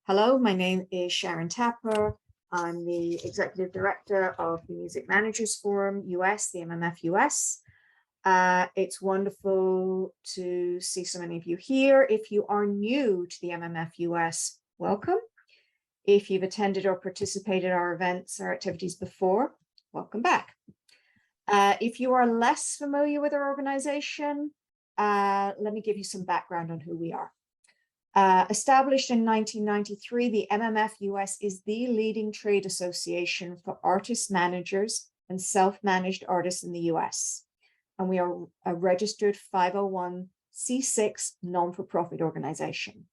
Hello, my name is Sharon Tapper. I'm the Executive Director of the Music Managers Forum US, the MMF US. It's wonderful to see so many of you here. If you are new to the MMF US, welcome. If you've attended or participated in our events or activities before, welcome back. If you are less familiar with our organization, let me give you some background on who we are. Established in 1993, the MMF US is the leading trade association for artist managers and self-managed artists in the US. And we are a registered 501c6 non-for-profit organization.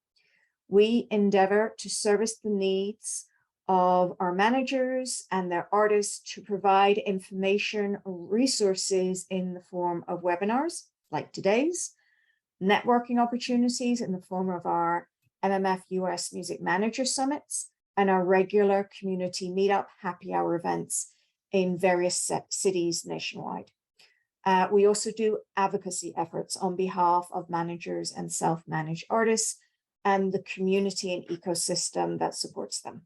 We endeavor to service the needs of our managers and their artists to provide information or resources in the form of webinars like today's, networking opportunities in the form of our MMF US Music Manager Summits, and our regular community meetup happy hour events in various cities nationwide. We also do advocacy efforts on behalf of managers and self-managed artists and the community and ecosystem that supports them.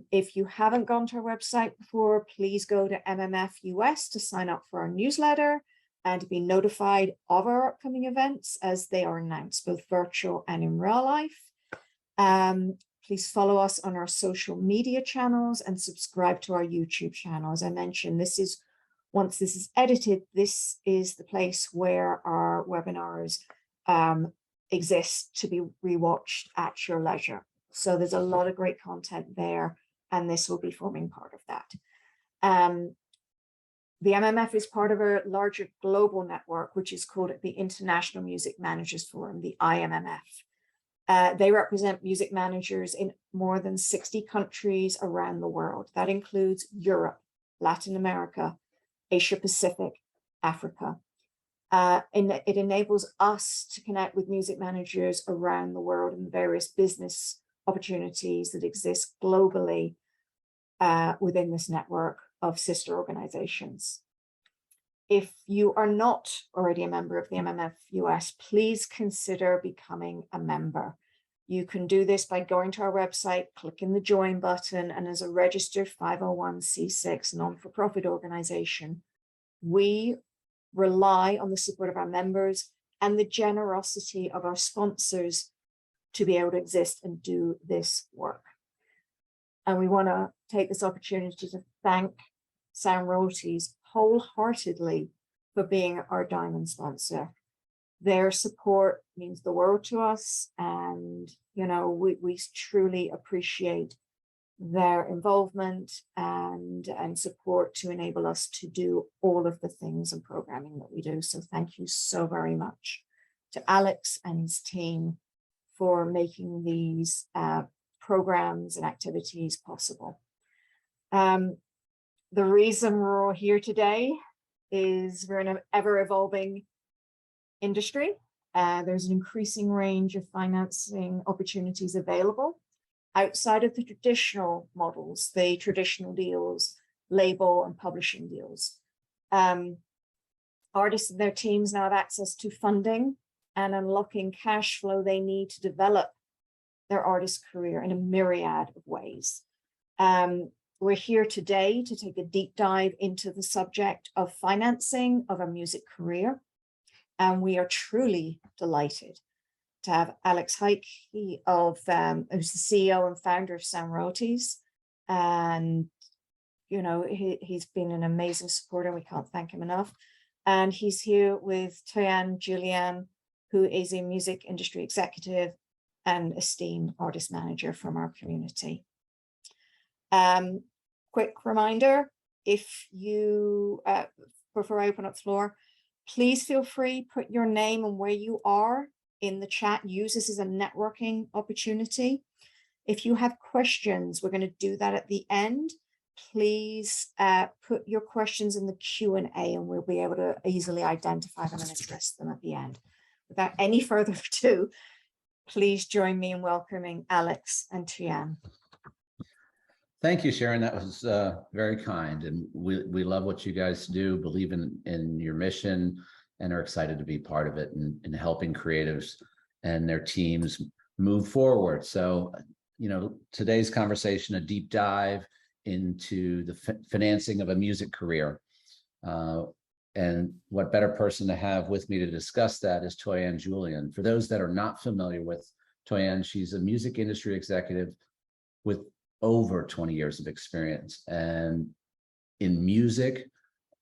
If you haven't gone to our website before, please go to MMF US to sign up for our newsletter and to be notified of our upcoming events as they are announced, both virtual and in real life. Please follow us on our social media channels and subscribe to our YouTube channel. As I mentioned, once this is edited, this is the place where our webinars exist to be rewatched at your leisure. So there's a lot of great content there, and this will be forming part of that. The MMF is part of a larger global network, which is called the International Music Managers Forum, the IMMF. They represent music managers in more than 60 countries around the world. That includes Europe, Latin America, Asia Pacific, Africa. And it enables us to connect with music managers around the world and various business opportunities that exist globally within this network of sister organizations. If you are not already a member of the MMF US, please consider becoming a member. You can do this by going to our website, clicking the join button, and as a registered 501c6 non-for-profit organization, we rely on the support of our members and the generosity of our sponsors to be able to exist and do this work. And we want to take this opportunity to thank SoundRoyalties wholeheartedly for being our diamond sponsor. Their support means the world to us, and we truly appreciate their involvement and support to enable us to do all of the things and programming that we do. So thank you so very much to Alex and his team for making these programs and activities possible. The reason we're all here today is we're in an ever-evolving industry. There's an increasing range of financing opportunities available outside of the traditional models, the traditional deals, label and publishing deals. Artists and their teams now have access to funding and unlocking cash flow they need to develop their artist career in a myriad of ways. We're here today to take a deep dive into the subject of financing of a music career. And we are truly delighted to have Alex Heiche, who's the CEO and founder of SoundRoyalties. And, he's been an amazing supporter. We can't thank him enough. And he's here with Thuy-An Julien, who is a music industry executive and esteemed artist manager from our community. Quick reminder, if you, before I open up the floor, please feel free, put your name and where you are in the chat. Use this as a networking opportunity. If you have questions, we're going to do that at the end. Please put your questions in the Q&A and we'll be able to easily identify them and address them at the end. Without any further ado, please join me in welcoming Alex and Thuy-An. Thank you, Sharon. That was very kind. And we love what you guys do, believe in your mission, and are excited to be part of it and helping creatives and their teams move forward. So, today's conversation, a deep dive into the financing of a music career. And what better person to have with me to discuss that is Thuy-An Julien. For those that are not familiar with Thuy-An, she's a music industry executive with over 20 years of experience and in music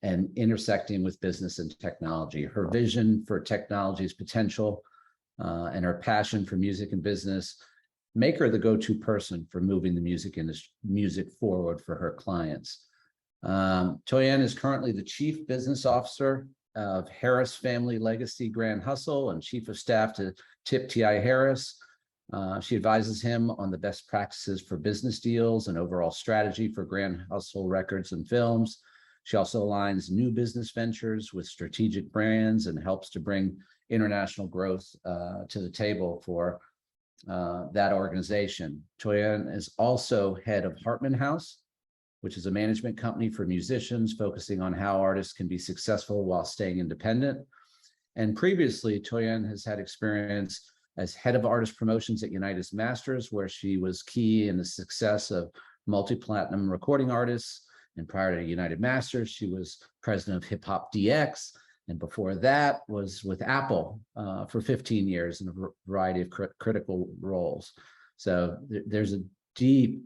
and intersecting with business and technology. Her vision for technology's potential and her passion for music and business make her the go-to person for moving the music forward for her clients. Thuy-An is currently the Chief Business Officer of Harris Family Legacy Grand Hustle and Chief of Staff to Tip T.I. Harris. She advises him on the best practices for business deals and overall strategy for Grand Hustle Records and Films. She also aligns new business ventures with strategic brands and helps to bring international growth to the table for that organization. Thuy-An is also head of Hartman House, which is a management company for musicians focusing on how artists can be successful while staying independent. And previously, Thuy-An has had experience as head of artist promotions at United Masters, where she was key in the success of multi-platinum recording artists. And prior to United Masters, she was president of Hip Hop DX. And before that was with Apple for 15 years in a variety of critical roles. So there's a deep,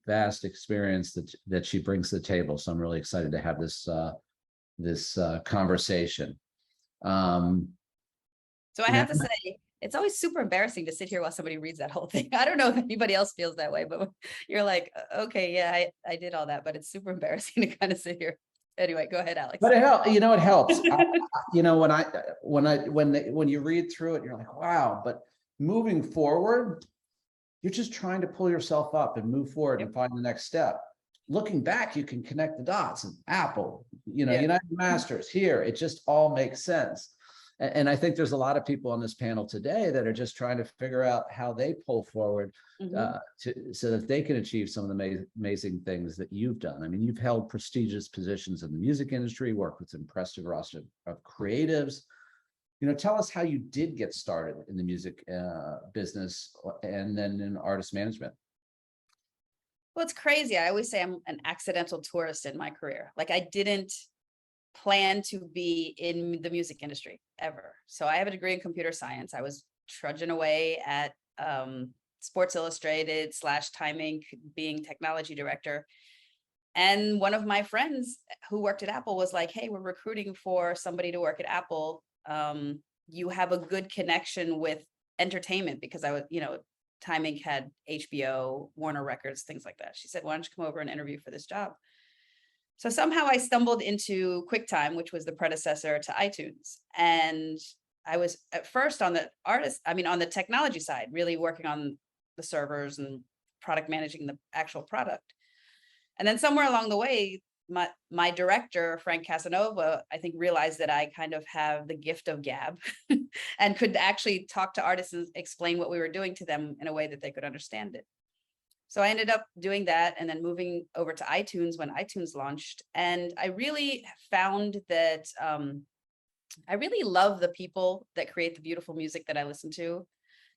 vast experience that she brings to the table. So I'm really excited to have this conversation. So I have to say, it's always super embarrassing to sit here while somebody reads that whole thing. I don't know if anybody else feels that way, but you're like, okay, yeah, I did all that, but it's super embarrassing to kind of sit here. Anyway, go ahead, Alex. But it helps. It helps. When you read through it, you're like, wow. But moving forward, you're just trying to pull yourself up and move forward and find the next step. Looking back, you can connect the dots. And Apple, United Masters here. It just all makes sense. And I think there's a lot of people on this panel today that are just trying to figure out how they pull forward so that they can achieve some of the amazing things that you've done. I mean, you've held prestigious positions in the music industry, worked with impressive roster of creatives. Tell us how you did get started in the music business and then in artist management. Well, it's crazy. I always say I'm an accidental tourist in my career. Like, I didn't plan to be in the music industry ever. So I have a degree in computer science. I was trudging away at Sports Illustrated / Timing, being technology director. And one of my friends who worked at Apple was like, hey, we're recruiting for somebody to work at Apple. You have a good connection with entertainment, because I was, Timing had HBO, Warner Records, things like that. She said, why don't you come over and interview for this job? So somehow I stumbled into QuickTime, which was the predecessor to iTunes. And I was at first on the technology side, really working on the servers and product managing the actual product. And then somewhere along the way, my director, Frank Casanova, I think realized that I kind of have the gift of gab and could actually talk to artists and explain what we were doing to them in a way that they could understand it. So I ended up doing that and then moving over to iTunes when iTunes launched. And I really found that I really love the people that create the beautiful music that I listen to.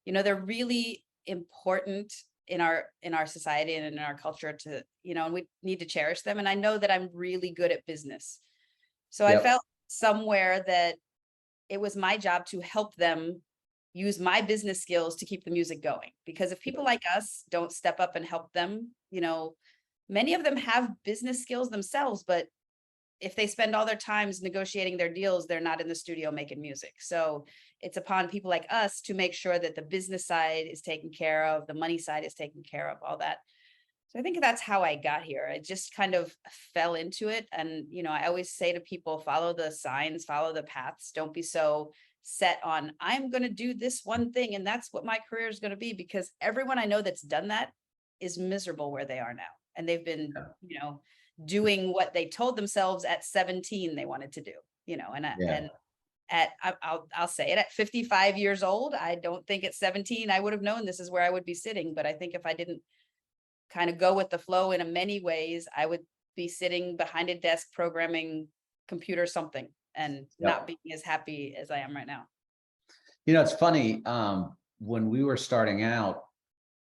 They're really important in our society and in our culture to, and we need to cherish them. And I know that I'm really good at business. So I felt somewhere that it was my job to help them use my business skills to keep the music going. Because if people like us don't step up and help them, many of them have business skills themselves, but if they spend all their times negotiating their deals, they're not in the studio making music. So it's upon people like us to make sure that the business side is taken care of, the money side is taken care of, all that. So I think that's how I got here. I just kind of fell into it. And, I always say to people, follow the signs, follow the paths. Don't be so set on, I'm going to do this one thing and that's what my career is going to be, because everyone I know that's done that is miserable where they are now. And they've been, doing what they told themselves at 17 they wanted to do, and I'll say it, at 55 years old, I don't think at 17 I would have known this is where I would be sitting. But I think if I didn't kind of go with the flow in many ways, I would be sitting behind a desk programming computer something and not being as happy as I am right now. It's funny. when we were starting out,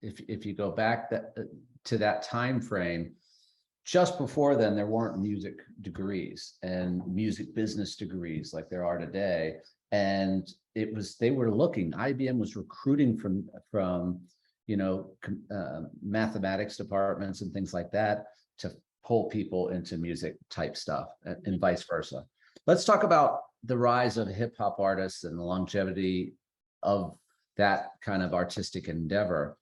if you go back to that time frame, just before then, there weren't music degrees and music business degrees like there are today. And they were looking, IBM was recruiting from mathematics departments and things like that to pull people into music type stuff and vice versa. Let's talk about the rise of hip hop artists and the longevity of that kind of artistic endeavor.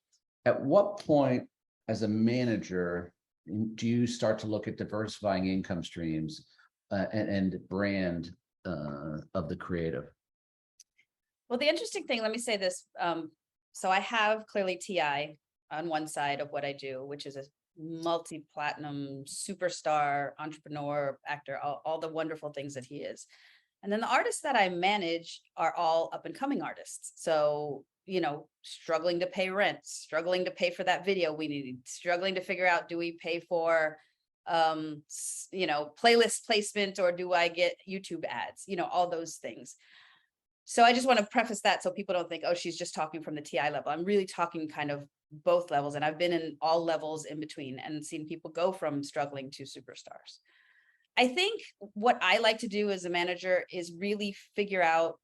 At what point as a manager do you start to look at diversifying income streams and brand of the creative? Well, the interesting thing, let me say this. So I have clearly TI on one side of what I do, which is a multi-platinum superstar, entrepreneur, actor, all the wonderful things that he is. And then the artists that I manage are all up and coming artists. So, struggling to pay rent, struggling to pay for that video we needed, struggling to figure out, do we pay for, playlist placement, or do I get YouTube ads, all those things. So I just want to preface that so people don't think, oh, she's just talking from the TI level. I'm really talking kind of both levels. And I've been in all levels in between and seen people go from struggling to superstars. I think what I like to do as a manager is really figure out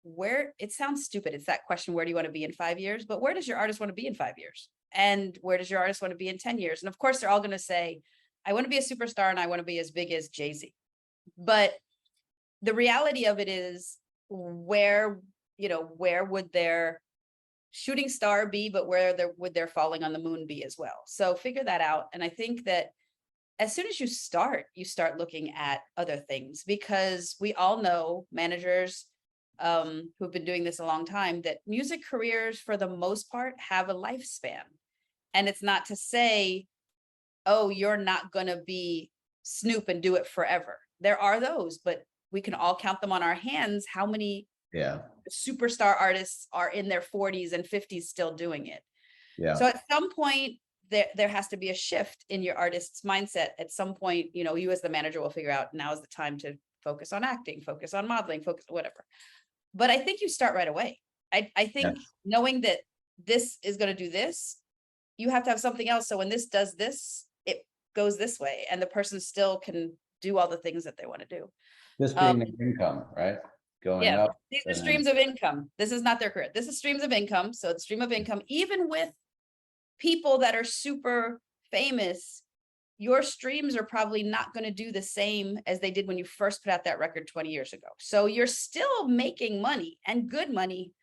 where, it sounds stupid. It's that question, where do you want to be in 5 years? But where does your artist want to be in 5 years? And where does your artist want to be in 10 years? And of course, they're all going to say, I want to be a superstar and I want to be as big as Jay-Z. But the reality of it is, where would their shooting star be, but would their falling on the moon be as well? So figure that out. And I think that as soon as you start looking at other things, because we all know, managers who've been doing this a long time, that music careers for the most part have a lifespan. And it's not to say, oh, you're not going to be Snoop and do it forever. There are those, but we can all count them on our hands how many superstar artists are in their 40s and 50s still doing it. So at some point, there has to be a shift in your artist's mindset. At some point, you as the manager will figure out, now is the time to focus on acting, focus on modeling, focus whatever. But I think you start right away. I think knowing that this is going to do this, you have to have something else. So when this does this, it goes this way, and the person still can do all the things that they want to do. This being their income, right? Going up. These are streams of income. This is not their career. This is streams of income. So the stream of income, even with people that are super famous, your streams are probably not going to do the same as they did when you first put out that record 20 years ago. So you're still making money, and good money,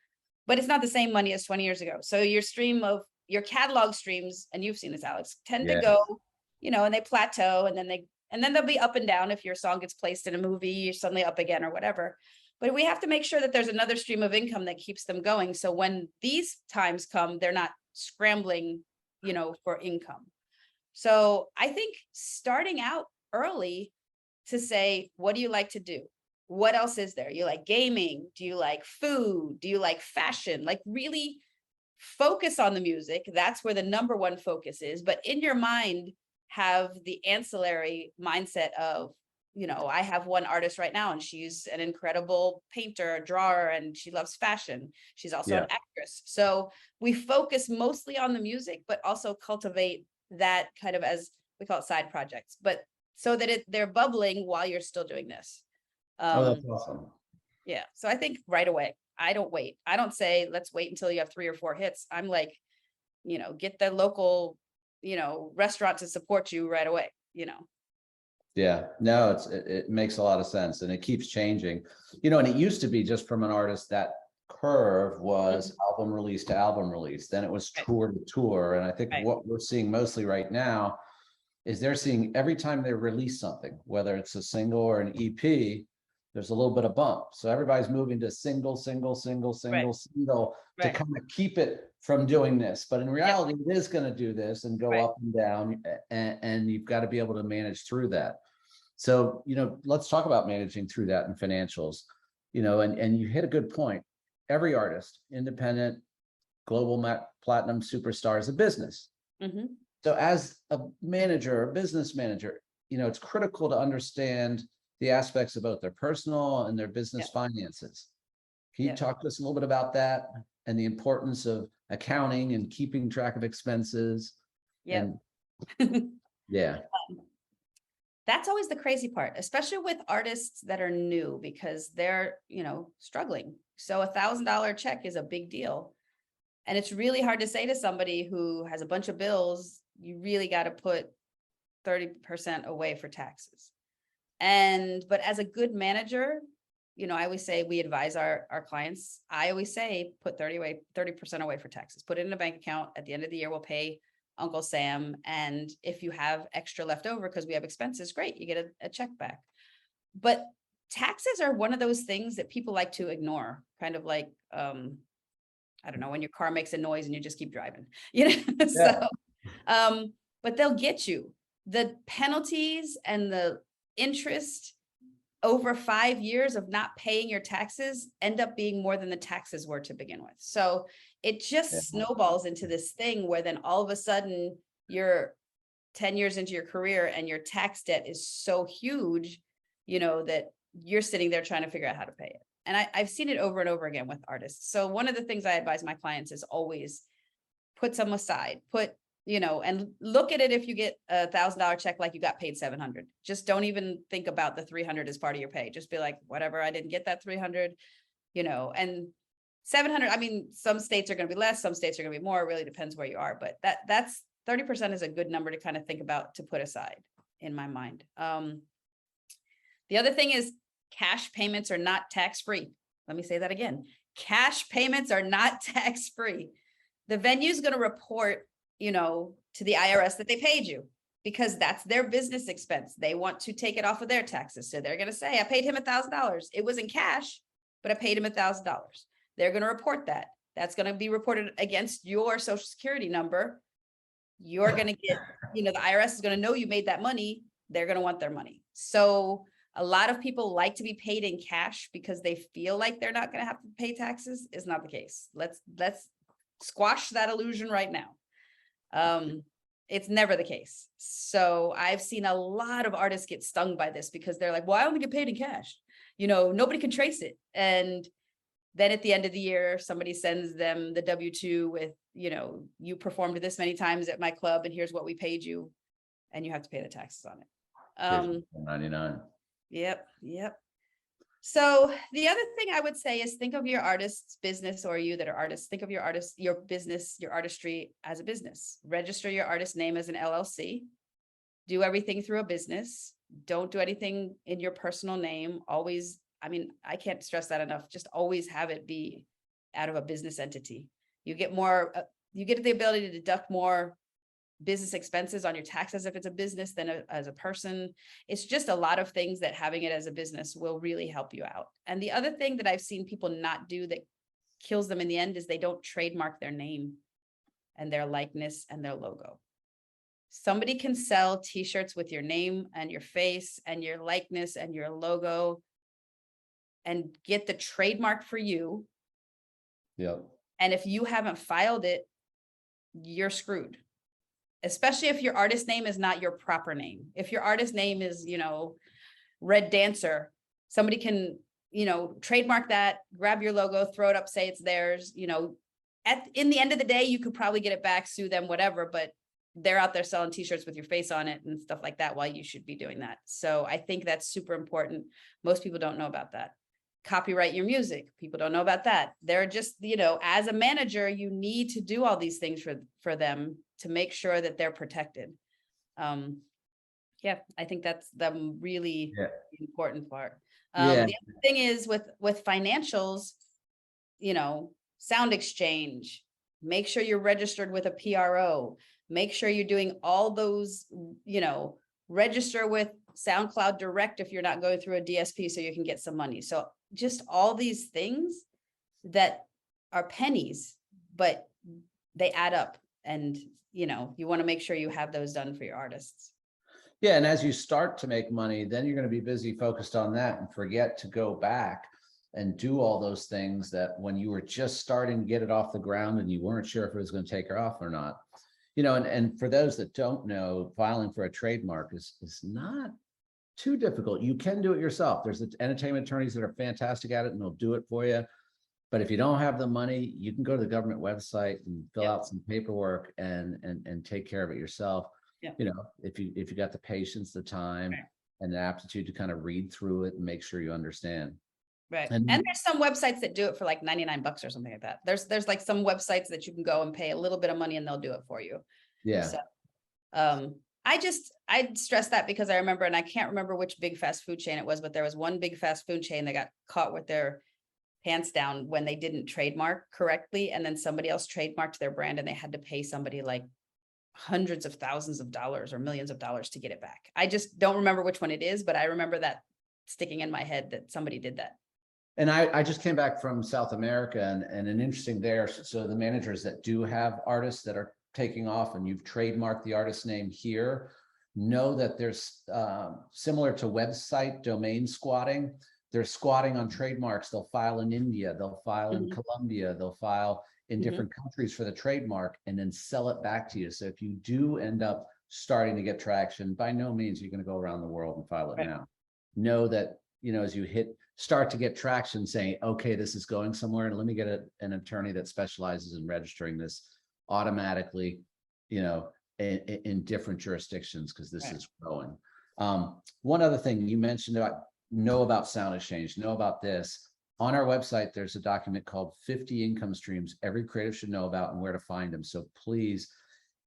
but it's not the same money as 20 years ago. So your catalog streams, and you've seen this, Alex, tend to go, and they plateau, and then they'll be up and down. If your song gets placed in a movie, you're suddenly up again or whatever. But we have to make sure that there's another stream of income that keeps them going. So when these times come, they're not scrambling, for income. So I think starting out early to say, what do you like to do? What else is there? You like gaming? Do you like food? Do you like fashion? Like, really focus on the music. That's where the number one focus is. But in your mind, have the ancillary mindset of, I have one artist right now, and she's an incredible painter, drawer, and she loves fashion. She's also an actress. So we focus mostly on the music, but also cultivate that kind of, as we call it, side projects, but so that they're bubbling while you're still doing this. That's awesome. Yeah. So I think right away, I don't wait. I don't say, let's wait until you have 3 or 4 hits. I'm like, get the local, restaurant to support you right away, Yeah, no, it makes a lot of sense, and it keeps changing, and it used to be just from an artist, that curve was album release to album release, then it was tour to tour. And I think what we're seeing mostly right now is they're seeing every time they release something, whether it's a single or an EP, there's a little bit of bump. So everybody's moving to single to kind of keep it from doing this. But in reality, it is going to do this and go up and down, and you've got to be able to manage through that. So, let's talk about managing through that in financials, and you hit a good point. Every artist, independent, global platinum superstar, is a business. Mm-hmm. So as a manager, a business manager, it's critical to understand the aspects of both their personal and their business finances. Can you talk to us a little bit about that? and the importance of accounting and keeping track of expenses. Yeah. And yeah. That's always the crazy part, especially with artists that are new, because they're, struggling. So $1,000 check is a big deal. And it's really hard to say to somebody who has a bunch of bills, you really got to put 30% away for taxes. But as a good manager, I always say, we advise our clients. I always say, put 30% away for taxes, put it in a bank account. At the end of the year, we'll pay Uncle Sam. And if you have extra left over, because we have expenses, great, you get a check back. But taxes are one of those things that people like to ignore, kind of like, I don't know, when your car makes a noise and you just keep driving, Yeah. But they'll get you. The penalties and the interest over 5 years of not paying your taxes end up being more than the taxes were to begin with. So it just snowballs into this thing where then all of a sudden you're 10 years into your career and your tax debt is so huge, that you're sitting there trying to figure out how to pay it. And I've seen it over and over again with artists. So one of the things I advise my clients is always put some aside, and look at it. If you get $1,000 check, like you got paid 700, just don't even think about the 300 as part of your pay. Just be like, whatever, I didn't get that 300, and 700. I mean, some states are going to be less, some states are going to be more. It really depends where you are, but that's 30% is a good number to kind of think about, to put aside, in my mind. The other thing is, cash payments are not tax-free. Let me say that again. Cash payments are not tax-free. The venue is going to report, to the IRS that they paid you, because that's their business expense. They want to take it off of their taxes. So they're going to say, I paid him $1,000. It was in cash, but I paid him $1,000. They're going to report that. That's going to be reported against your Social Security number. You're going to get, the IRS is going to know you made that money. They're going to want their money. So a lot of people like to be paid in cash because they feel like they're not going to have to pay taxes. Is not the case. Let's squash that illusion right now. It's never the case. So I've seen a lot of artists get stung by this because they're like, well, I only get paid in cash. Nobody can trace it. And then at the end of the year, somebody sends them the W-2 with, you performed this many times at my club and here's what we paid you. And you have to pay the taxes on it. 99. Yep. So the other thing I would say is, think of your artist's business, or you that are artists, think of your business, your artistry as a business. Register your artist name as an LLC. Do everything through a business. Don't do anything in your personal name. Always, I can't stress that enough. Just always have it be out of a business entity. You get the ability to deduct more business expenses on your taxes if it's a business than as a person. It's just a lot of things that having it as a business will really help you out. And the other thing that I've seen people not do that kills them in the end is they don't trademark their name and their likeness and their logo. Somebody can sell t-shirts with your name and your face and your likeness and your logo and get the trademark for you. Yep. And if you haven't filed it, you're screwed. Especially if your artist name is not your proper name. If your artist name is, Red Dancer, somebody can, trademark that, grab your logo, throw it up, say it's theirs. In the end of the day, you could probably get it back, sue them, whatever, but they're out there selling t-shirts with your face on it and stuff like that while you should be doing that. So I think that's super important. Most people don't know about that. Copyright your music. People don't know about that. They're just, as a manager, you need to do all these things for them to make sure that they're protected. I think that's the really important part. The other thing is with financials, Sound Exchange, make sure you're registered with a PRO, make sure you're doing all those, register with SoundCloud Direct if you're not going through a DSP so you can get some money. So just all these things that are pennies, but they add up, and you want to make sure you have those done for your artists. Yeah, and as you start to make money, then you're going to be busy focused on that and forget to go back and do all those things that when you were just starting to get it off the ground and you weren't sure if it was going to take off or not. And for those that don't know, filing for a trademark is not too difficult. You can do it yourself. There's entertainment attorneys that are fantastic at it and they'll do it for you. But if you don't have the money, you can go to the government website and fill Yeah. out some paperwork and take care of it yourself. Yeah. You know, if you got the patience, the time, Right. and the aptitude to kind of read through it and make sure you understand. Right. And And there's some websites that do it for like 99 bucks or something like that. There's like some websites that you can go and pay a little bit of money and they'll do it for you. yeah, So I stress that because I remember, and I can't remember which big fast food chain it was, but there was one big fast food chain that got caught with their pants down when they didn't trademark correctly. And then somebody else trademarked their brand and they had to pay somebody like hundreds of thousands of dollars or millions of dollars to get it back. I just don't remember which one it is, but I remember that sticking in my head that somebody did that. and I just came back from South America and an interesting there. So the managers that do have artists that are taking off and you've trademarked the artist name here, know that there's similar to website domain squatting. They're squatting on trademarks. They'll file in India, they'll file in Colombia, they'll file in different countries for the trademark and then sell it back to you. So if you do end up starting to get traction, by no means you're going to go around the world and file it Right. now. Know that, you know, as you start to get traction saying, okay, this is going somewhere, and let me get an attorney that specializes in registering this automatically, you know, in different jurisdictions, because this Right. is growing. One other thing you mentioned about know about Sound Exchange, know about this. On our website, there's a document called 50 income streams every creative should know about and where to find them. So please,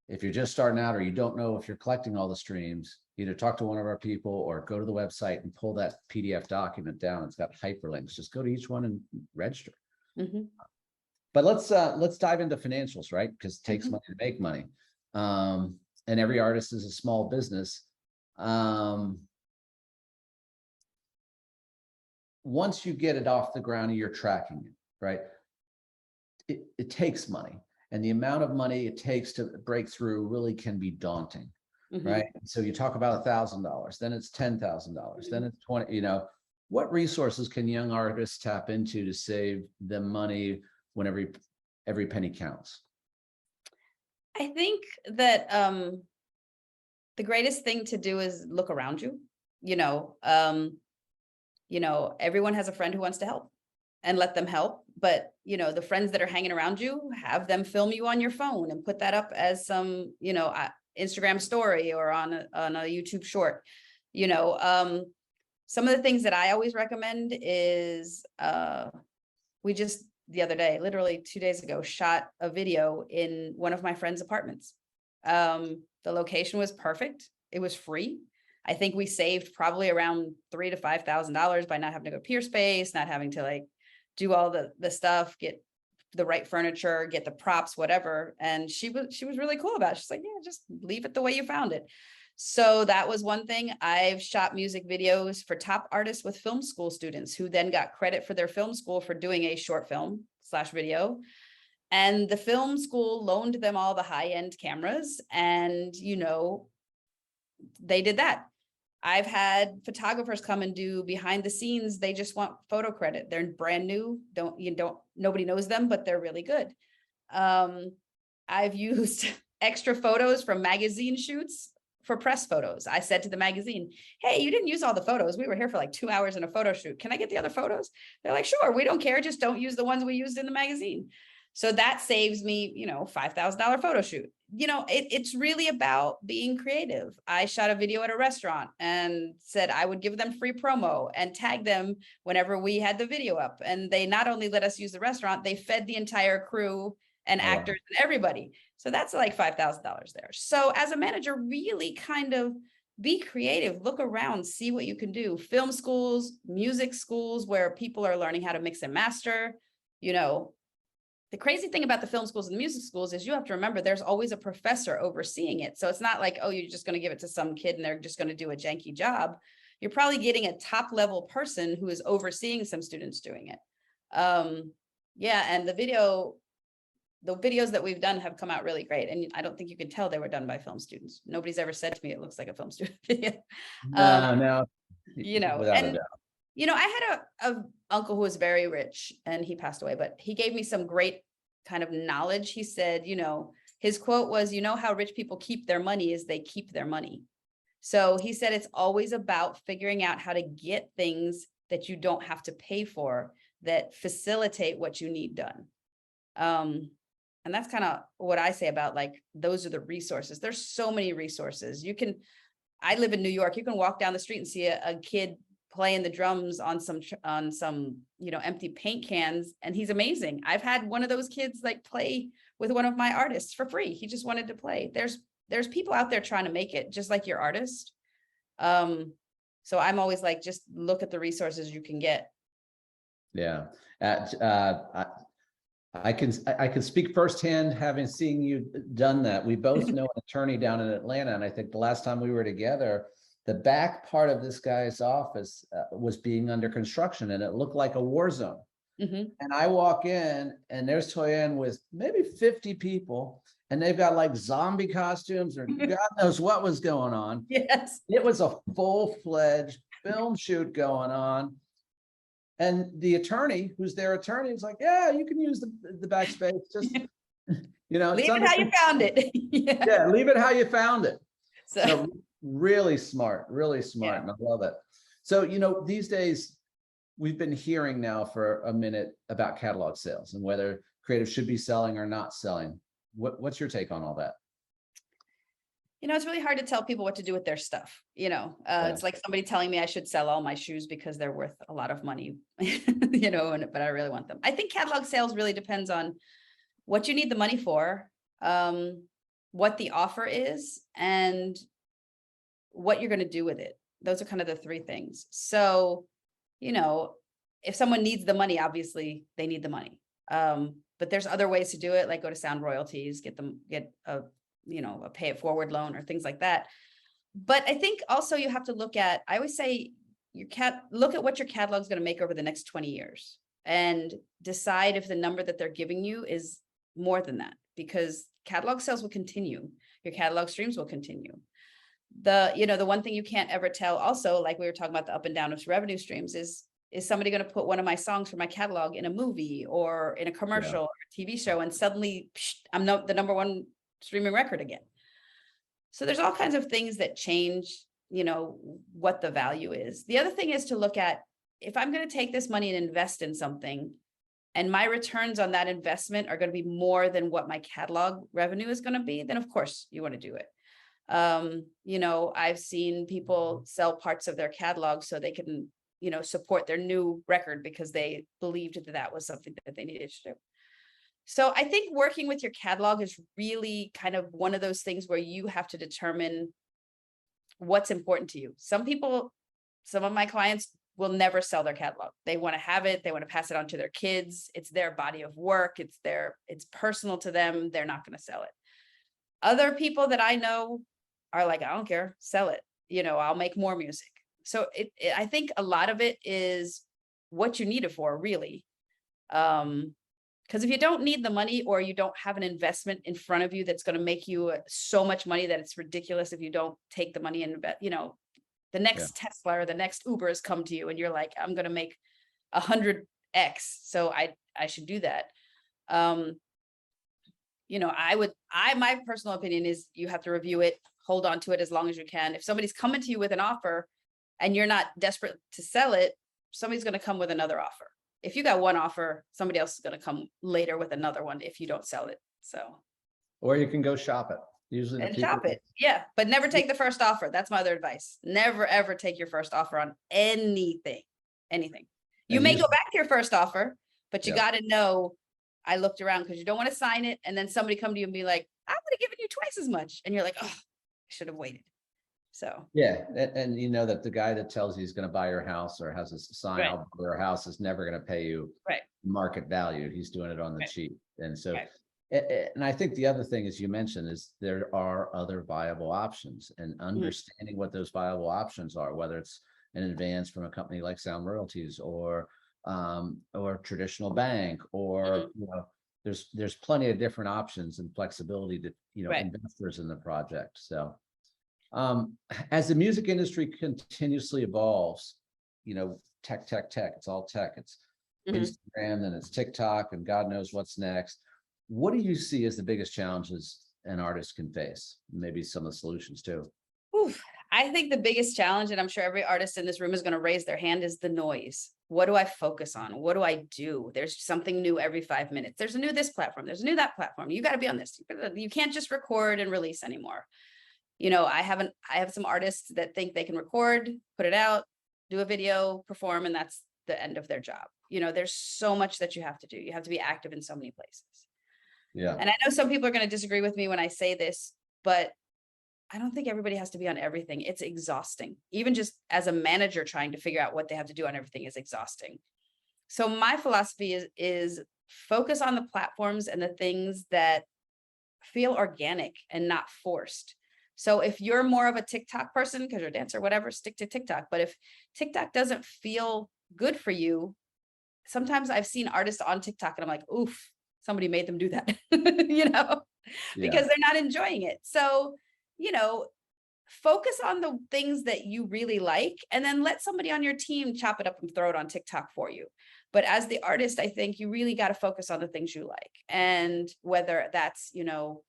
if you're just starting out or you don't know if you're collecting all the streams, either talk to one of our people or go to the website and pull that PDF document down. It's got hyperlinks. Just go to each one and register. But let's dive into financials, right? Because it takes money to make money. And every artist is a small business. Once you get it off the ground and you're tracking it, right? It takes money, and the amount of money it takes to break through really can be daunting, right? So you talk about $1,000, then it's $10,000, then it's 20. You know, what resources can young artists tap into to save them money when every penny counts? I think that the greatest thing to do is look around you. Everyone has a friend who wants to help, and let them help. But, the friends that are hanging around you, have them film you on your phone and put that up as some, Instagram story or on a YouTube short. Some of the things that I always recommend is we just the other day, literally 2 days ago, shot a video in one of my friend's apartments. The location was perfect. It was free. I think we saved probably around $3,000 to $5,000 by not having to go to Peer Space, not having to do all the stuff, get the right furniture, get the props, whatever. And she was really cool about it. She's like, yeah, just leave it the way you found it. So that was one thing. I've shot music videos for top artists with film school students who then got credit for their film school for doing a short film / video. And the film school loaned them all the high-end cameras, and, they did that. I've had photographers come and do behind the scenes. They just want photo credit. They're brand new. Nobody knows them, but they're really good. I've used extra photos from magazine shoots for press photos. I said to the magazine, hey, you didn't use all the photos. We were here for like 2 hours in a photo shoot. Can I get the other photos? They're like, sure, we don't care. Just don't use the ones we used in the magazine. So that saves me, $5,000 photo shoot. It's really about being creative. I shot a video at a restaurant and said I would give them free promo and tag them whenever we had the video up. And they not only let us use the restaurant, they fed the entire crew and actors and everybody. So that's like $5,000 there. So as a manager, really kind of be creative, look around, see what you can do. Film schools, music schools, where people are learning how to mix and master. The crazy thing about the film schools and music schools is you have to remember there's always a professor overseeing it. So it's not like, oh, you're just going to give it to some kid and they're just going to do a janky job. You're probably getting a top level person who is overseeing some students doing it. And the videos that we've done have come out really great. And I don't think you can tell they were done by film students. Nobody's ever said to me, it looks like a film student video. No. Without a doubt. I had a uncle who was very rich and he passed away, but he gave me some great kind of knowledge. He said, his quote was, how rich people keep their money is they keep their money. So he said, it's always about figuring out how to get things that you don't have to pay for that facilitate what you need done. And that's kind of what I say about like, those are the resources. There's so many resources. I live in New York. You can walk down the street and see a kid playing the drums on some, empty paint cans. And he's amazing. I've had one of those kids like play with one of my artists for free. He just wanted to play. There's people out there trying to make it just like your artist. So I'm always like, just look at the resources you can get. Yeah. I can speak firsthand, having seen you done that. We both know an attorney down in Atlanta, and I think the last time we were together, the back part of this guy's office was being under construction, and it looked like a war zone. And I walk in, and there's Thuy-An with maybe 50 people, and they've got like zombie costumes, or God knows what was going on. Yes, it was a full-fledged film shoot going on. And the attorney, who's their attorney, is like, yeah, you can use the backspace. Just, leave it how you found it. Yeah, leave it how you found it. So really smart, Yeah. and I love it. So, these days, we've been hearing now for a minute about catalog sales and whether creatives should be selling or not selling. What's your take on all that? it's really hard to tell people what to do with their stuff. It's like somebody telling me I should sell all my shoes because they're worth a lot of money, but I really want them. I think catalog sales really depends on what you need the money for, what the offer is, and what you're going to do with it. Those are kind of the three things. So, if someone needs the money, obviously they need the money. But there's other ways to do it, like go to SoundRoyalties, get a pay it forward loan or things like that. But I think also you have to look at, I always say, look at what your catalog is going to make over the next 20 years and decide if the number that they're giving you is more than that, because catalog sales will continue. Your catalog streams will continue. The one thing you can't ever tell also, like we were talking about the up and down of revenue streams, is somebody going to put one of my songs from my catalog in a movie or in a commercial or a TV show, and suddenly I'm the number one streaming record again. So there's all kinds of things that change, what the value is. The other thing is to look at, if I'm going to take this money and invest in something, and my returns on that investment are going to be more than what my catalog revenue is going to be, then of course you want to do it. I've seen people sell parts of their catalog so they can, support their new record because they believed that was something that they needed to do. So I think working with your catalog is really kind of one of those things where you have to determine what's important to you. Some of my clients will never sell their catalog. They want to have it. They want to pass it on to their kids. It's their body of work. It's personal to them. They're not going to sell it. Other people that I know are like, I don't care, sell it. I'll make more music. So I think a lot of it is what you need it for, really. Because if you don't need the money, or you don't have an investment in front of you that's going to make you so much money that it's ridiculous if you don't take the money and invest, the next Tesla or the next Uber has come to you and you're like, I'm going to make 100x. So I should do that. My personal opinion is you have to review it, hold on to it as long as you can. If somebody's coming to you with an offer and you're not desperate to sell it, somebody's going to come with another offer. If you got one offer, somebody else is going to come later with another one if you don't sell it. So, or you can go shop it. Usually, shop it. Yeah, but never take the first offer. That's my other advice. Never ever take your first offer on anything. You may go back to your first offer, but you got to know. I looked around, because you don't want to sign it and then somebody come to you and be like, I would have given you twice as much, and you're like, oh, I should have waited. So and that the guy that tells you he's going to buy your house or has a sign out for your house is never going to pay you market value. He's doing it on the cheap. And so and I think the other thing, as you mentioned, is there are other viable options, and understanding what those viable options are, whether it's an advance from a company like SoundRoyalties or traditional bank, or there's plenty of different options and flexibility to investors in the project. So as the music industry continuously evolves, tech, it's all tech. It's Instagram, and it's TikTok, and God knows what's next. What do you see as the biggest challenges an artist can face? Maybe some of the solutions too. I think the biggest challenge, and I'm sure every artist in this room is going to raise their hand, is the noise. What do I focus on? What do I do? There's something new every 5 minutes. There's a new this platform. There's a new that platform. You got to be on this. You can't just record and release anymore. You know, I have some artists that think they can record, put it out, do a video, perform, and that's the end of their job. You know, there's so much that you have to do. You have to be active in so many places. Yeah. And I know some people are going to disagree with me when I say this, but I don't think everybody has to be on everything. It's exhausting. Even just as a manager trying to figure out what they have to do on everything is exhausting. So my philosophy is focus on the platforms and the things that feel organic and not forced. So if you're more of a TikTok person, because you're a dancer, whatever, stick to TikTok. But if TikTok doesn't feel good for you, sometimes I've seen artists on TikTok and I'm like, oof, somebody made them do that, you know, because they're not enjoying it. So, you know, focus on the things that you really like, and then let somebody on your team chop it up and throw it on TikTok for you. But as the artist, I think you really got to focus on the things you like. And whether that's, you know,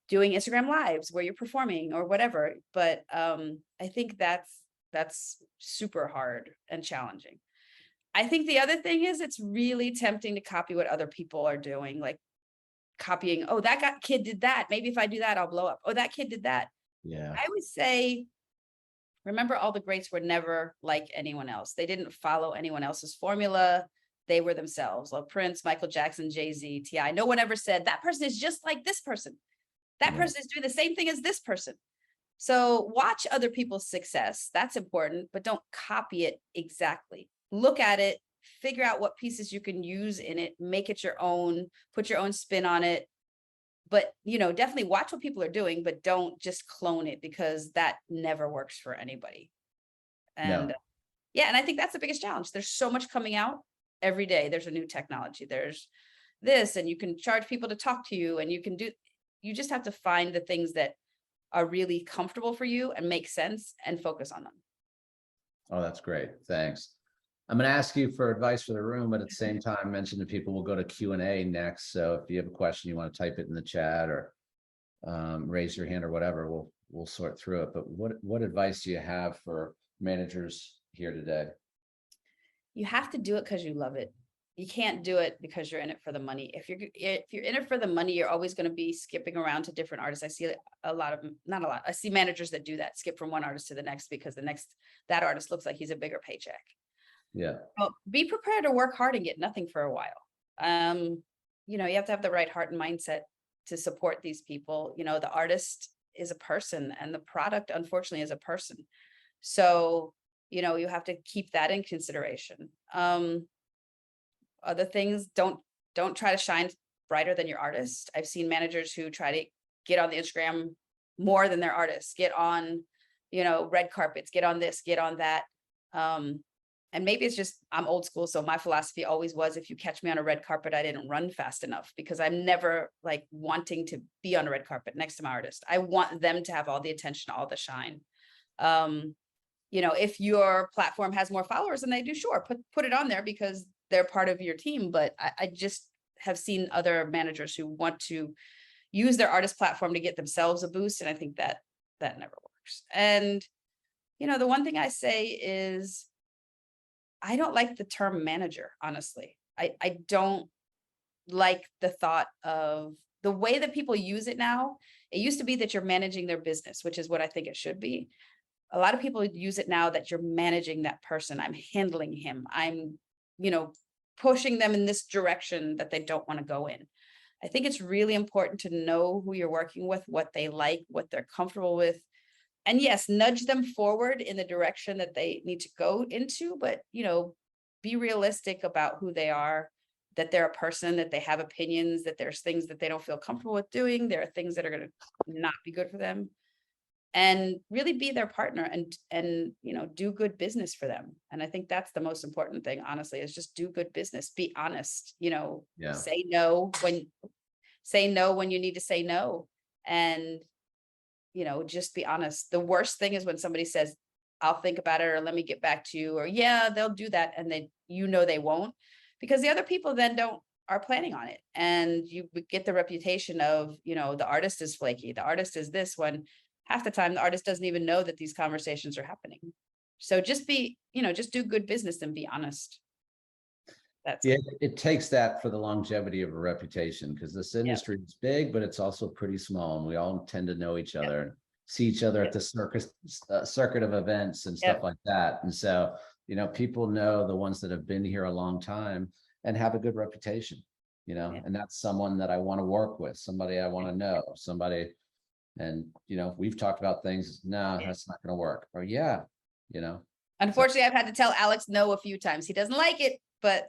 doing Instagram lives where you're performing or whatever. But I think that's super hard and challenging. I think the other thing is it's really tempting to copy what other people are doing, like copying, oh, kid did that. Maybe if I do that, I'll blow up. Oh, that kid did that. Yeah. I would say, remember, all the greats were never like anyone else. They didn't follow anyone else's formula. They were themselves. Like Prince, Michael Jackson, Jay-Z, T.I. No one ever said that person is just like this person. That person is doing the same thing as this person. So watch other people's success. That's important, but don't copy it exactly. Look at it, figure out what pieces you can use in it, make it your own, put your own spin on it. But, you know, definitely watch what people are doing, but don't just clone it, because that never works for anybody. And yeah, and I think that's the biggest challenge. There's so much coming out every day. There's a new technology. There's this, and you can charge people to talk to you, and you just have to find the things that are really comfortable for you and make sense and focus on them. Oh, that's great. Thanks. I'm going to ask you for advice for the room, but at the same time, mention to people we'll go to Q&A next. So if you have a question, you want to type it in the chat or raise your hand or whatever, we'll sort through it. But what advice do you have for managers here today? You have to do it because you love it. You can't do it because you're in it for the money. If you're in it for the money, you're always going to be skipping around to different artists. I see I see managers that do that, skip from one artist to the next because that artist looks like he's a bigger paycheck. Yeah. Well, be prepared to work hard and get nothing for a while. You know, you have to have the right heart and mindset to support these people. You know, the artist is a person and the product, unfortunately, is a person. So, you know, you have to keep that in consideration. Other things, don't try to shine brighter than your artist. I've seen managers who try to get on the Instagram more than their artists, get on, you know, red carpets, get on this, get on that. And maybe it's just, I'm old school. So my philosophy always was, if you catch me on a red carpet, I didn't run fast enough, because I'm never like wanting to be on a red carpet next to my artist. I want them to have all the attention, all the shine. You know, if your platform has more followers than they do, sure, put it on there because they're part of your team. But I just have seen other managers who want to use their artist platform to get themselves a boost. And I think that never works. And, you know, the one thing I say is, I don't like the term manager, honestly. I don't like the thought of the way that people use it now. It used to be that you're managing their business, which is what I think it should be. A lot of people use it now that you're managing that person. I'm handling him. I'm, you know, pushing them in this direction that they don't want to go in. I think it's really important to know who you're working with, what they like, what they're comfortable with. And yes, nudge them forward in the direction that they need to go into, but, you know, be realistic about who they are, that they're a person, that they have opinions, that there's things that they don't feel comfortable with doing. There are things that are going to not be good for them, and really be their partner and, you know, do good business for them. And I think that's the most important thing, honestly, is just do good business, be honest, you know, say no when you need to say no. And, you know, just be honest. The worst thing is when somebody says, I'll think about it, or let me get back to you, or yeah, they'll do that. And then, you know, they won't, because the other people then are planning on it. And you get the reputation of, you know, the artist is flaky. The artist is this, when half the time the artist doesn't even know that these conversations are happening. So just be, just do good business and be honest. That's Yeah, it takes that for the longevity of a reputation, because this industry is big, but it's also pretty small, and we all tend to know each other, and see each other at the circuit of events and stuff like that. And so, people know the ones that have been here a long time and have a good reputation, and that's someone that I want to work with, somebody I want to know, somebody, and, we've talked about things, no, that's not going to work, or Unfortunately, I've had to tell Alex no a few times. He doesn't like it, but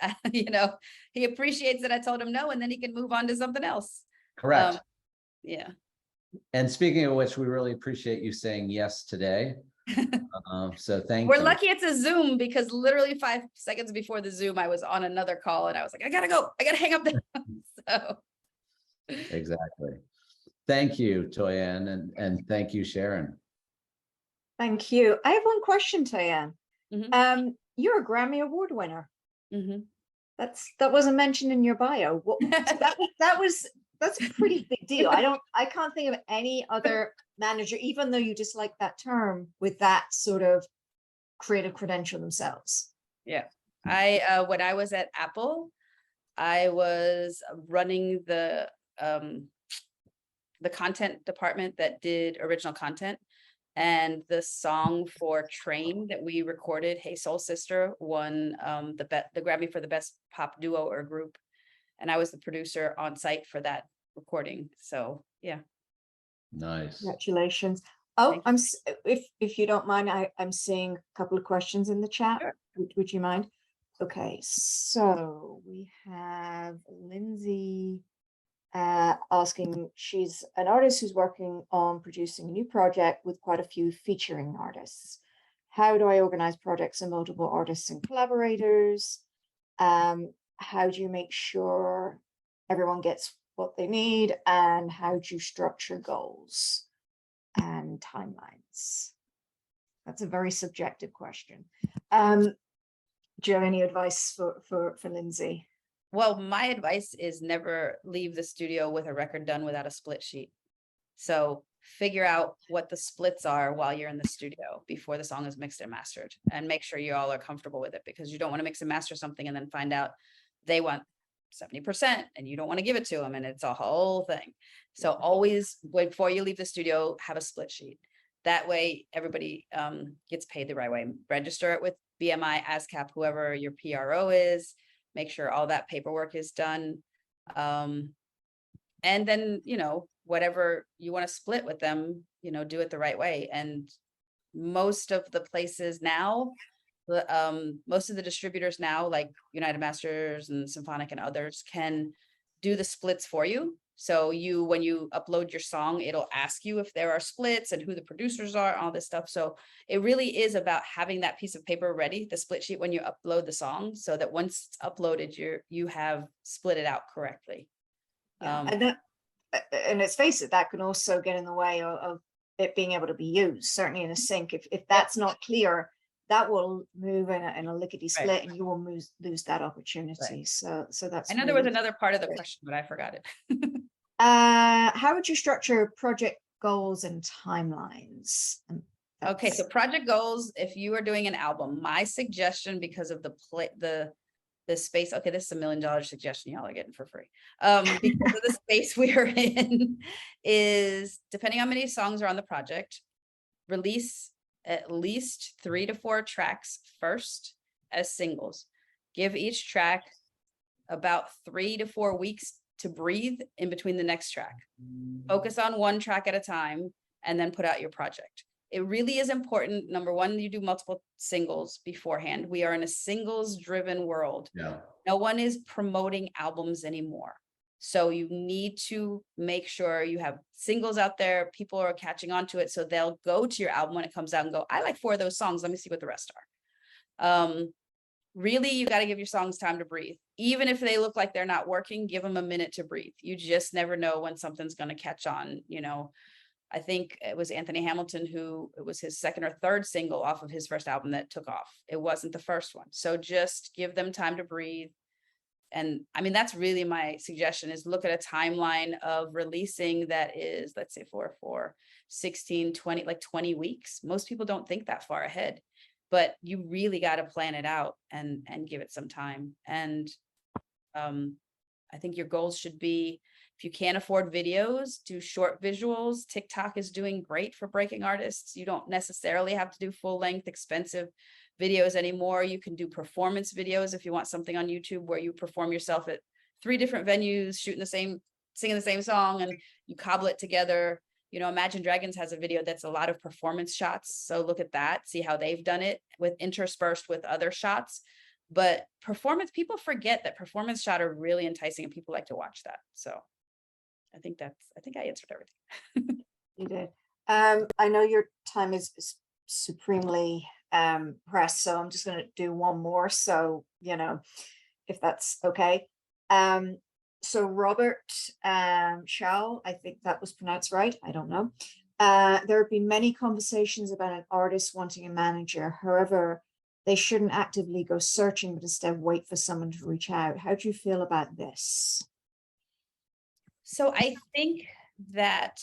he appreciates that I told him no, and then he can move on to something else. Correct. Yeah. And speaking of which, we really appreciate you saying yes today. So thank you. We're lucky it's a Zoom, because literally 5 seconds before the Zoom, I was on another call and I was like, I gotta go. I gotta hang up the so. Exactly. Thank you, Thuy-An, and thank you, Sharon. Thank you. I have one question, Thuy-An. Mhm. You're a Grammy Award winner. Mhm. That wasn't mentioned in your bio. That's a pretty big deal. I can't think of any other manager, even though you dislike that term, with that sort of creative credential themselves. Yeah. When I was at Apple, I was running the content department that did original content, and the song for Train that we recorded, Hey Soul Sister, won the Grammy for the best pop duo or group, and I was the producer on site for that recording. So yeah. Nice. Congratulations. Oh, if you don't mind, I'm seeing a couple of questions in the chat. Sure. Would you mind? Okay, so we have Lindsay asking, she's an artist who's working on producing a new project with quite a few featuring artists. How do I organize projects and multiple artists and collaborators? How do you make sure everyone gets what they need? And how do you structure goals and timelines? That's a very subjective question. Do you have any advice for Lindsay? Well, my advice is never leave the studio with a record done without a split sheet. So figure out what the splits are while you're in the studio before the song is mixed and mastered, and make sure you all are comfortable with it, because you don't want to mix and master something and then find out they want 70% and you don't want to give it to them, and it's a whole thing. So always, before you leave the studio, have a split sheet. That way everybody gets paid the right way. Register it with BMI, ASCAP, whoever your PRO is. Make sure all that paperwork is done. And then, whatever you want to split with them, do it the right way. And most of the places now, most of the distributors now, like United Masters and Symphonic and others, can do the splits for you. So when you upload your song, it'll ask you if there are splits and who the producers are, all this stuff. So it really is about having that piece of paper ready, the split sheet, when you upload the song, so that once it's uploaded, you have split it out correctly. And let's face it, that can also get in the way of it being able to be used, certainly in a sync. If that's not clear, that will move in a lickety split, and you will lose that opportunity. So that's. I know there was another part of the question, but I forgot it. How would you structure project goals and timelines? Okay, so project goals, if you are doing an album, my suggestion, because of the space, okay, this is $1 million suggestion y'all are getting for free. Because of the space we are in, is depending on how many songs are on the project, release at least 3 to 4 tracks first as singles. Give each track about 3 to 4 weeks to breathe in between the next track. Focus on one track at a time, and then put out your project. It really is important. Number one, you do multiple singles beforehand. We are in a singles driven world. Yeah. No one is promoting albums anymore. So you need to make sure you have singles out there. People are catching on to it. So they'll go to your album when it comes out and go, I like 4 of those songs. Let me see what the rest are. Really, you got to give your songs time to breathe. Even if they look like they're not working, give them a minute to breathe. You just never know when something's going to catch on. I think it was Anthony Hamilton it was his 2nd or 3rd single off of his first album that took off. It wasn't the first one. So just give them time to breathe. And I mean, that's really my suggestion, is look at a timeline of releasing that is, let's say for 16, 20, like 20 weeks. Most people don't think that far ahead, but you really got to plan it out and give it some time. And I think your goals should be, if you can't afford videos, do short visuals. TikTok is doing great for breaking artists. You don't necessarily have to do full length, expensive videos anymore. You can do performance videos if you want something on YouTube where you perform yourself at 3 different venues, singing the same song, and you cobble it together. You know, Imagine Dragons has a video that's a lot of performance shots. So look at that, see how they've done it with interspersed with other shots. But performance, people forget that performance shots are really enticing and people like to watch that. So I think I answered everything. You did. I know your time is supremely pressed, so I'm just going to do one more. So, you know, if that's okay. So Robert Shaw, I think that was pronounced right. I don't know. There have been many conversations about an artist wanting a manager. However, they shouldn't actively go searching, but instead wait for someone to reach out. How do you feel about this? So I think that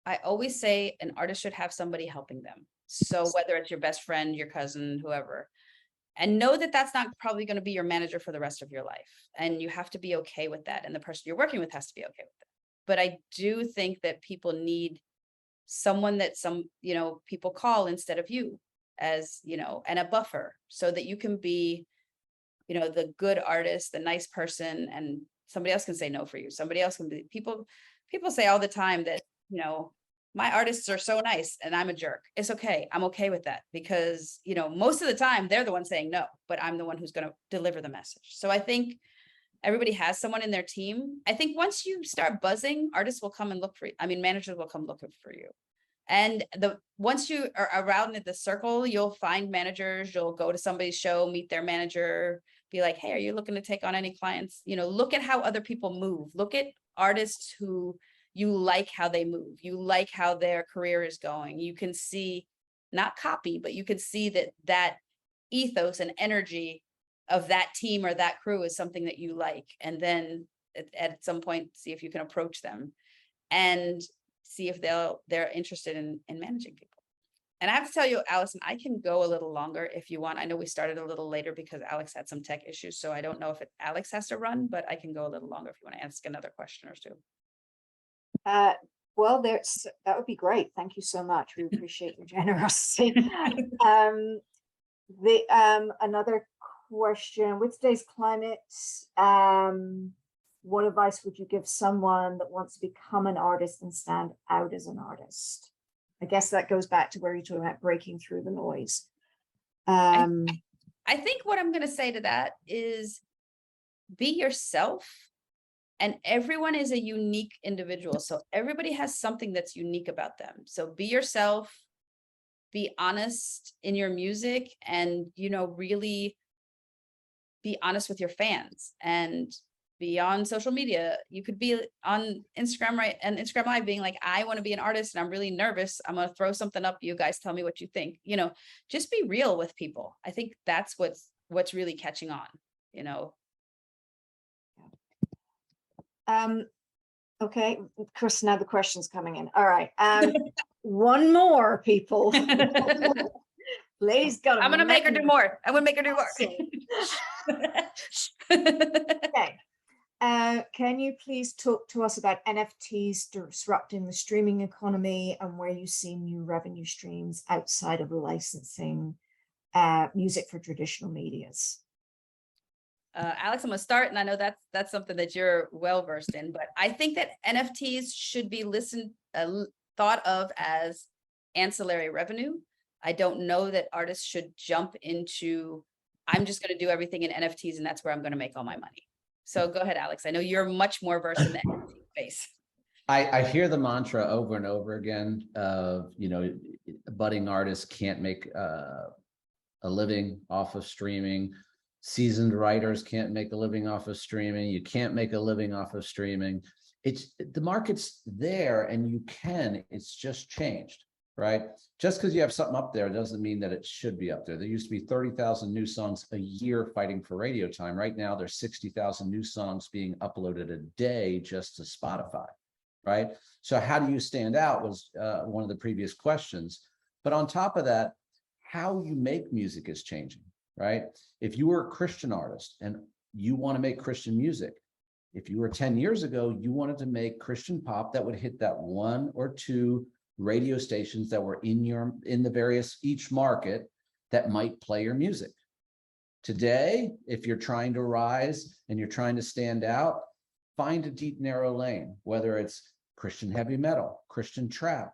I always say an artist should have somebody helping them. So whether it's your best friend, your cousin, whoever, and know that that's not probably going to be your manager for the rest of your life. And you have to be okay with that. And the person you're working with has to be okay with it. But I do think that people need someone that people call instead of you, as, and a buffer, so that you can be, the good artist, the nice person, and somebody else can say no for you. Somebody else can be, people say all the time that, my artists are so nice and I'm a jerk. It's okay. I'm okay with that because, most of the time they're the one saying no, but I'm the one who's going to deliver the message. So I think everybody has someone in their team. I think once you start buzzing, artists will come and look for you. I mean, managers will come looking for you. And once you are around in the circle, you'll find managers, you'll go to somebody's show, meet their manager, be like, hey, are you looking to take on any clients? Look at how other people move. Look at artists who you like how they move. You like how their career is going. You can see, not copy, but you can see that ethos and energy of that team or that crew is something that you like. And then at some point, see if you can approach them and see if they're interested in managing people. And I have to tell you, Allison, I can go a little longer if you want. I know we started a little later because Alex had some tech issues. So I don't know if Alex has to run, but I can go a little longer if you want to ask another question or two. Well, that would be great. Thank you so much. We appreciate your generosity. Another question: with today's climate, what advice would you give someone that wants to become an artist and stand out as an artist? I guess that goes back to where you're talking about breaking through the noise. I think what I'm going to say to that is be yourself. And everyone is a unique individual. So everybody has something that's unique about them. So be yourself, be honest in your music, and, really be honest with your fans, and be on social media. You could be on Instagram, right? And Instagram Live being like, I want to be an artist and I'm really nervous. I'm going to throw something up. You guys tell me what you think, just be real with people. I think that's what's really catching on, Okay, Chris, now the question's coming in. All right. One more, people. Ladies, I'm gonna make her do more. I'm gonna make her do more. Okay. Can you please talk to us about NFTs disrupting the streaming economy and where you see new revenue streams outside of licensing music for traditional medias? Alex, I'm gonna start, and I know that's something that you're well versed in, but I think that NFTs should be thought of as ancillary revenue. I don't know that artists should jump into, I'm just going to do everything in NFTs and that's where I'm going to make all my money. So go ahead, Alex. I know you're much more versed in the NFT space. I hear the mantra over and over again of, budding artists can't make a living off of streaming. Seasoned writers can't make a living off of streaming. You can't make a living off of streaming. The market's there and you can, it's just changed. right? Just because you have something up there doesn't mean that it should be up there. There used to be 30,000 new songs a year fighting for radio time. Right now, there's 60,000 new songs being uploaded a day just to Spotify, right? So how do you stand out was one of the previous questions. But on top of that, how you make music is changing, right? If you were a Christian artist and you want to make Christian music, if you were 10 years ago, you wanted to make Christian pop that would hit that 1 or 2 radio stations that were in the various each market that might play your music. Today, if you're trying to rise and you're trying to stand out, find a deep, narrow lane, whether it's Christian heavy metal, Christian trap,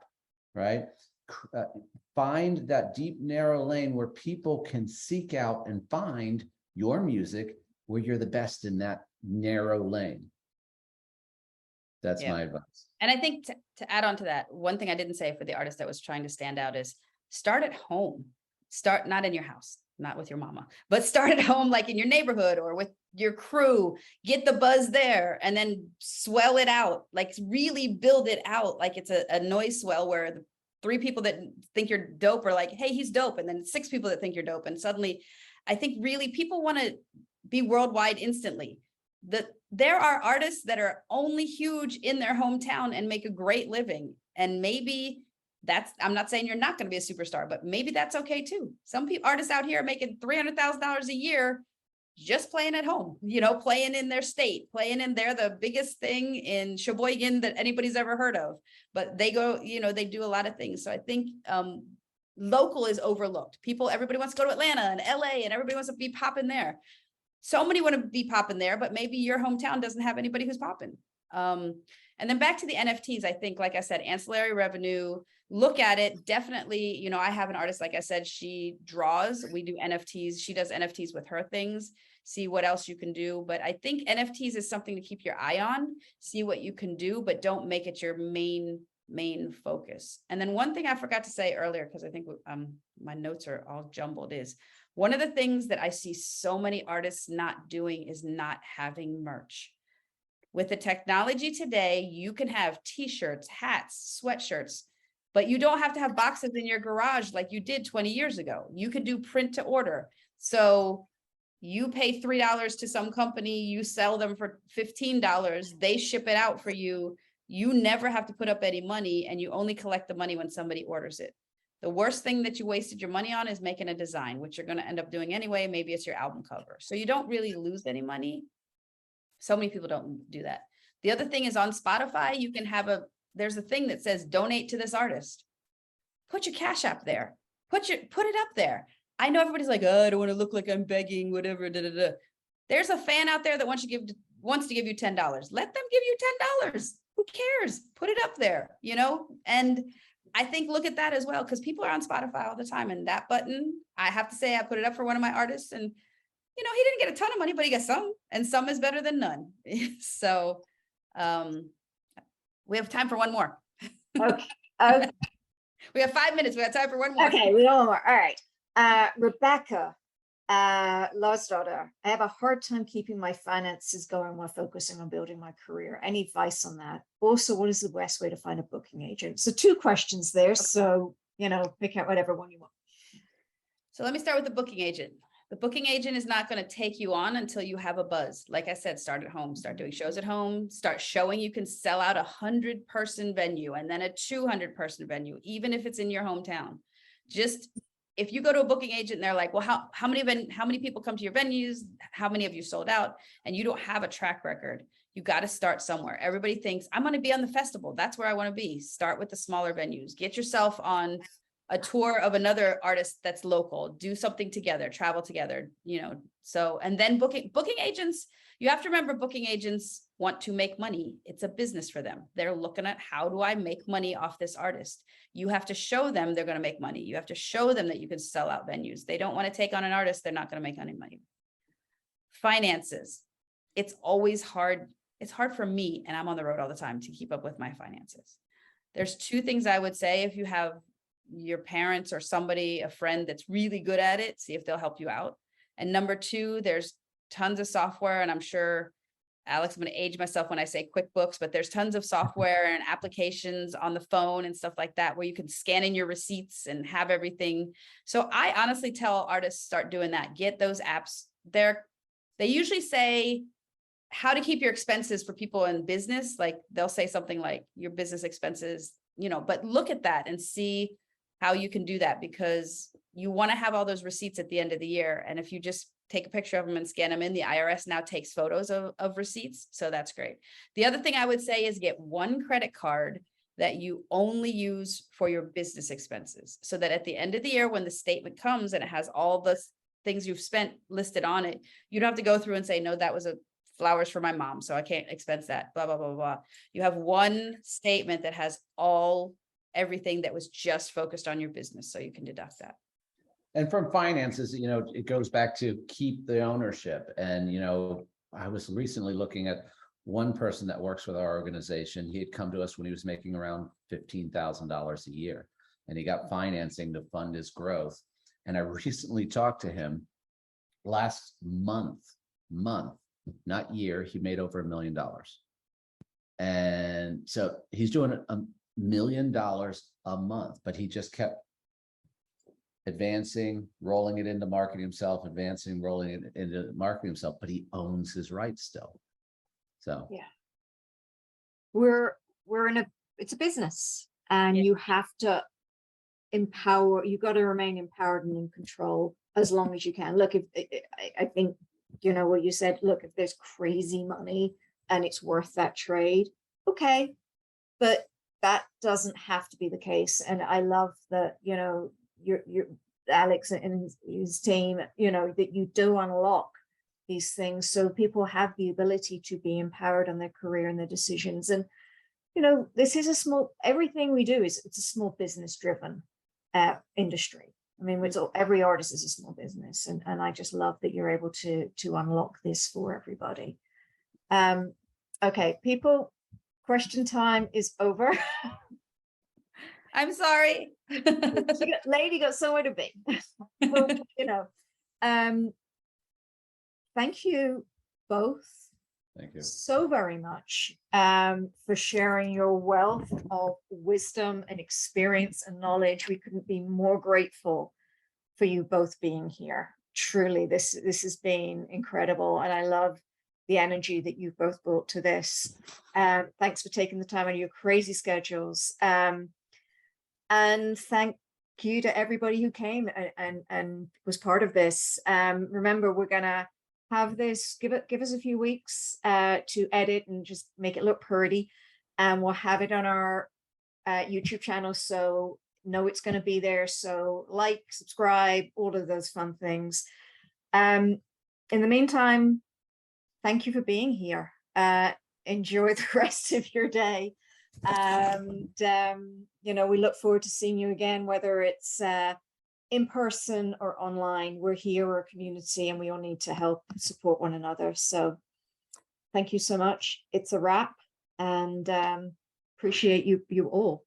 right? Find that deep, narrow lane where people can seek out and find your music where you're the best in that narrow lane. That's my advice. And I think to add on to that, one thing I didn't say for the artist that was trying to stand out is start at home. Start not in your house, not with your mama, but start at home, like in your neighborhood or with your crew. Get the buzz there and then swell it out, like really build it out like it's a noise swell where the 3 people that think you're dope are like, hey, he's dope. And then 6 people that think you're dope. And suddenly, I think really people want to be worldwide instantly. There are artists that are only huge in their hometown and make a great living. And maybe I'm not saying you're not going to be a superstar, but maybe that's okay too. Some artists out here are making $300,000 a year just playing at home, playing in their state, they're the biggest thing in Sheboygan that anybody's ever heard of, but they go, they do a lot of things. So I think local is overlooked. Everybody wants to go to Atlanta and LA and everybody wants to be popping there. So many want to be popping there, but maybe your hometown doesn't have anybody who's popping. And then back to the NFTs, I think, like I said, ancillary revenue, look at it. Definitely, I have an artist, like I said, she draws, we do NFTs. She does NFTs with her things, see what else you can do. But I think NFTs is something to keep your eye on, see what you can do, but don't make it your main focus. And then one thing I forgot to say earlier, because I think my notes are all jumbled, is one of the things that I see so many artists not doing is not having merch. With the technology today, you can have t-shirts, hats, sweatshirts, but you don't have to have boxes in your garage like you did 20 years ago. You could do print to order. So you pay $3 to some company, you sell them for $15, they ship it out for you. You never have to put up any money, and you only collect the money when somebody orders it. The worst thing that you wasted your money on is making a design, which you're going to end up doing anyway. Maybe it's your album cover. So you don't really lose any money. So many people don't do that. The other thing is on Spotify, you can have there's a thing that says donate to this artist. Put your Cash App there. Put it up there. I know everybody's like, oh, I don't want to look like I'm begging, whatever. There's a fan out there that wants to give you $10. Let them give you $10. Who cares? Put it up there, and I think look at that as well, because people are on Spotify all the time, and that button, I have to say, I put it up for one of my artists, and he didn't get a ton of money, but he got some, and some is better than none. So we have time for one more. Okay. We have 5 minutes. We have time for one more. Okay, we got one more. All right. Rebecca, Lars' daughter, I have a hard time keeping my finances going while focusing on building my career. Any advice on that? Also, what is the best way to find a booking agent? So 2 questions there. Okay. So, pick out whatever one you want. So let me start with the booking agent. The booking agent is not going to take you on until you have a buzz. Like I said, start at home, start doing shows at home, start showing you can sell out 100-person venue and then a 200-person venue, even if it's in your hometown. Just if you go to a booking agent and they're like, well, how many people come to your venues? How many of you sold out? And you don't have a track record. You got to start somewhere. Everybody thinks I'm going to be on the festival. That's where I want to be. Start with the smaller venues. Get yourself on a tour of another artist that's local, do something together, travel together, so, and then booking agents, you have to remember booking agents want to make money. It's a business for them. They're looking at, how do I make money off this artist? You have to show them they're going to make money. You have to show them that you can sell out venues. They don't want to take on an artist they're not going to make any money. Finances. It's always hard. It's hard for me, and I'm on the road all the time, to keep up with my finances. There's 2 things I would say. If you have your parents or somebody, a friend that's really good at it, see if they'll help you out. And number 2, there's tons of software, and I'm sure Alex, I'm going to age myself when I say QuickBooks, but there's tons of software and applications on the phone and stuff like that, where you can scan in your receipts and have everything. So I honestly tell artists, start doing that. Get those apps. They usually say how to keep your expenses for people in business. Like they'll say something like your business expenses, but look at that and see how you can do that, because you want to have all those receipts at the end of the year. And if you just take a picture of them and scan them in, the IRS now takes photos of receipts. So that's great. The other thing I would say is get one credit card that you only use for your business expenses, so that at the end of the year, when the statement comes and it has all the things you've spent listed on it, you don't have to go through and say, no, that was flowers for my mom, so I can't expense that, blah, blah, blah, blah. You have one statement that has everything that was just focused on your business, so you can deduct that. And from finances, it goes back to keep the ownership. And, I was recently looking at one person that works with our organization. He had come to us when he was making around $15,000 a year, and he got financing to fund his growth. And I recently talked to him last month, not year, he made over $1 million. And so he's doing $1 million a month, but he just kept advancing, rolling it into marketing himself, rolling it into marketing himself, but he owns his rights still. So yeah, it's a business, and Yeah. you have to you got to remain empowered and in control as long as you can. Look, I think, what you said, look, if there's crazy money and it's worth that trade, okay, but that doesn't have to be the case. And I love that, your Alex and his team, that you do unlock these things so people have the ability to be empowered on their career and their decisions. And this is everything we do it's a small business driven industry. I mean, every artist is a small business, and I just love that you're able to unlock this for everybody. Okay, people, question time is over. I'm sorry. Lady got somewhere to be. Well, thank you both. thank you. So very much for sharing your wealth of wisdom and experience and knowledge. We couldn't be more grateful for you both being here. Truly, this has been incredible, and I love the energy that you've both brought to this. Thanks for taking the time out of your crazy schedules. And thank you to everybody who came and was part of this. Remember, we're gonna have this, give us a few weeks to edit and just make it look pretty, and we'll have it on our YouTube channel, so know it's going to be there. So like, subscribe, all of those fun things. In the meantime, thank you for being here. Enjoy the rest of your day, and we look forward to seeing you again, whether it's in person or online. We're here, we're a community, and we all need to help support one another. So thank you so much. It's a wrap, and appreciate you all.